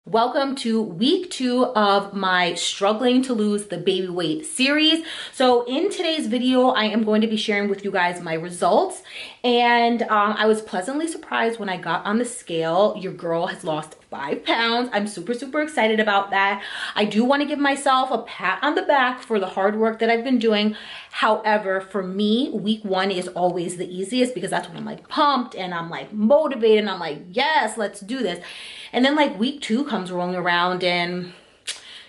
Welcome to week 2 of my struggling to lose the baby weight series. So in today's video, I am going to be sharing with you guys my results. And I was pleasantly surprised when I got on the scale. Your girl has lost 5 pounds. I'm super excited about that. I do want to give myself a pat on the back for the hard work that I've been doing. However, for me, week 1 is always the easiest because that's when I'm like pumped and I'm like motivated and I'm like, yes, let's do this. And then like week 2 comes rolling around and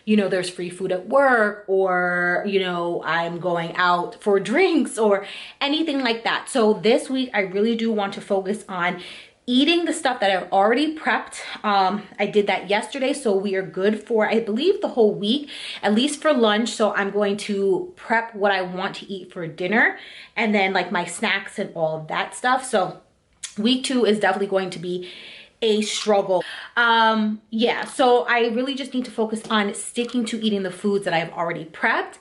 you know, there's free food at work, or, you know, I'm going out for drinks or anything like that. So this week I really do want to focus on eating the stuff that I've already prepped. I did that yesterday, so we are good for, I believe, the whole week, at least for lunch. So I'm going to prep what I want to eat for dinner and then like my snacks and all of that stuff. So week 2 is definitely going to be a struggle. Yeah, so I really just need to focus on sticking to eating the foods that I've already prepped.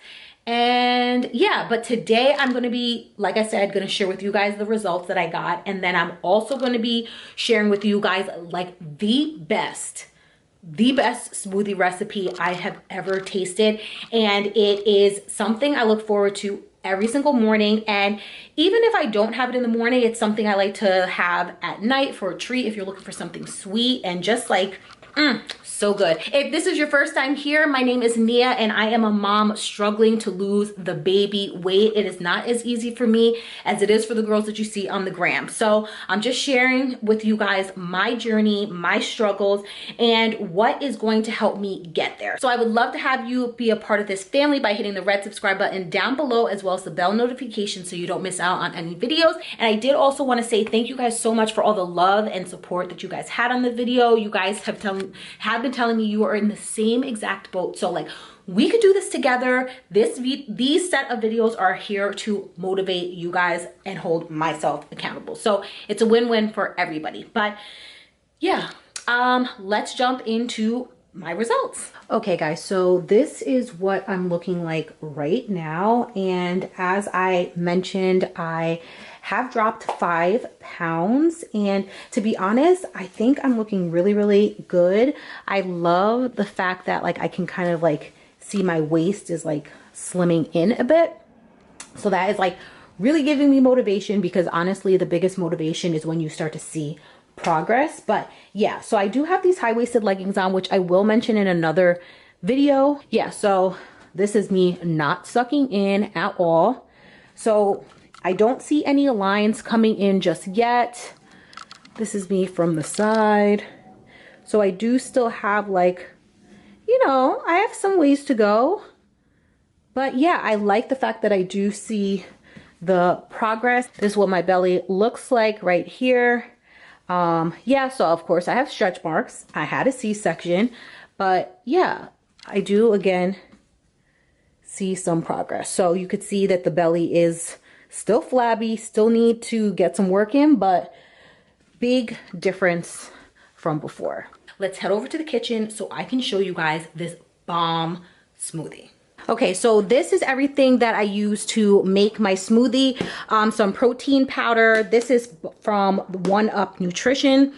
And yeah, but today I'm going to be, like I said, going to share with you guys the results that I got. And then I'm also going to be sharing with you guys like the best smoothie recipe I have ever tasted. And it is something I look forward to every single morning. And even if I don't have it in the morning, it's something I like to have at night for a treat if you're looking for something sweet and just like so good. If this is your first time here, my name is Nia and I am a mom struggling to lose the baby weight. It is not as easy for me as it is for the girls that you see on the gram. So I'm just sharing with you guys my journey, my struggles, and what is going to help me get there. So I would love to have you be a part of this family by hitting the red subscribe button down below, as well as the bell notification so you don't miss out on any videos. And I did also want to say thank you guys so much for all the love and support that you guys had on the video. You guys have been telling me you are in the same exact boat. So like, we could do this together. These set of videos are here to motivate you guys and hold myself accountable. So it's a win-win for everybody. But yeah, let's jump into my results. Okay guys, so this is what I'm looking like right now. And as I mentioned, I have dropped 5 pounds, and to be honest, I think I'm looking really good. I love the fact that like I can kind of like see my waist is like slimming in a bit. So that is like really giving me motivation, because honestly the biggest motivation is when you start to see progress. But yeah, so I do have these high-waisted leggings on, which I will mention in another video. Yeah, so this is me not sucking in at all. So I don't see any lines coming in just yet. This is me from the side. So I do still have like, you know, I have some ways to go. But yeah, I like the fact that I do see the progress. This is what my belly looks like right here. Yeah, so of course I have stretch marks. I had a C-section, but yeah, I do again see some progress. So you could see that the belly is still flabby, still need to get some work in, but big difference from before. Let's head over to the kitchen so I can show you guys this bomb smoothie. Okay, so this is everything that I use to make my smoothie. Some protein powder. This is from 1UP Nutrition.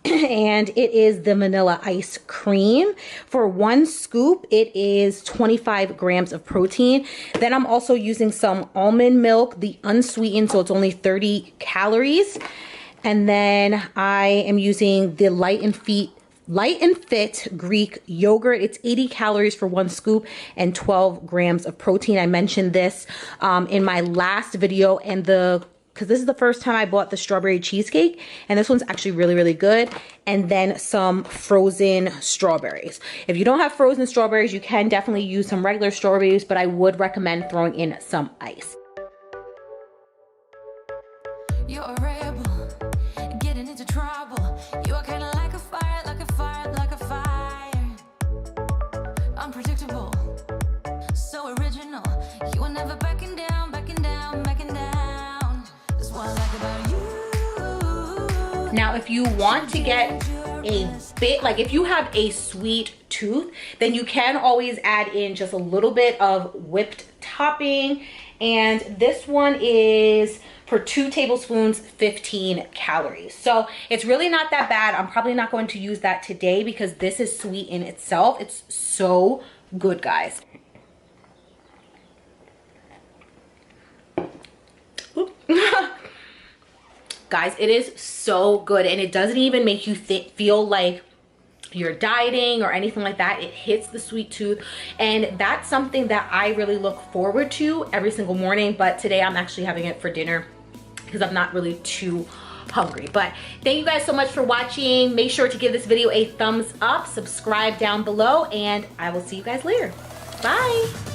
And it is the vanilla ice cream. For 1 scoop, it is 25 grams of protein. Then I'm also using some almond milk, the unsweetened, so it's only 30 calories. And then I am using the Light and Fit Greek yogurt. It's 80 calories for 1 scoop and 12 grams of protein. I mentioned this in my last video, and because this is the first time I bought the strawberry cheesecake, and this one's actually really good. And then some frozen strawberries. If you don't have frozen strawberries, you can definitely use some regular strawberries, but I would recommend throwing in some ice. You're a rebel, getting into trouble. You are kind of like a fire, like a fire, like a fire. Unpredictable, so original. You are never backing down, backing down, backing down. That's what I like about you. Now, if you want to get a bit, like if you have a sweet tooth, then you can always add in just a little bit of whipped topping. And this one is for 2 tablespoons, 15 calories. So it's really not that bad. I'm probably not going to use that today because this is sweet in itself. It's so good, guys. Guys, it is so good, and it doesn't even make you feel like you're dieting or anything like that. It hits the sweet tooth, and that's something that I really look forward to every single morning. But today I'm actually having it for dinner because I'm not really too hungry. But thank you guys so much for watching. Make sure to give this video a thumbs up, subscribe down below, and I will see you guys later. Bye.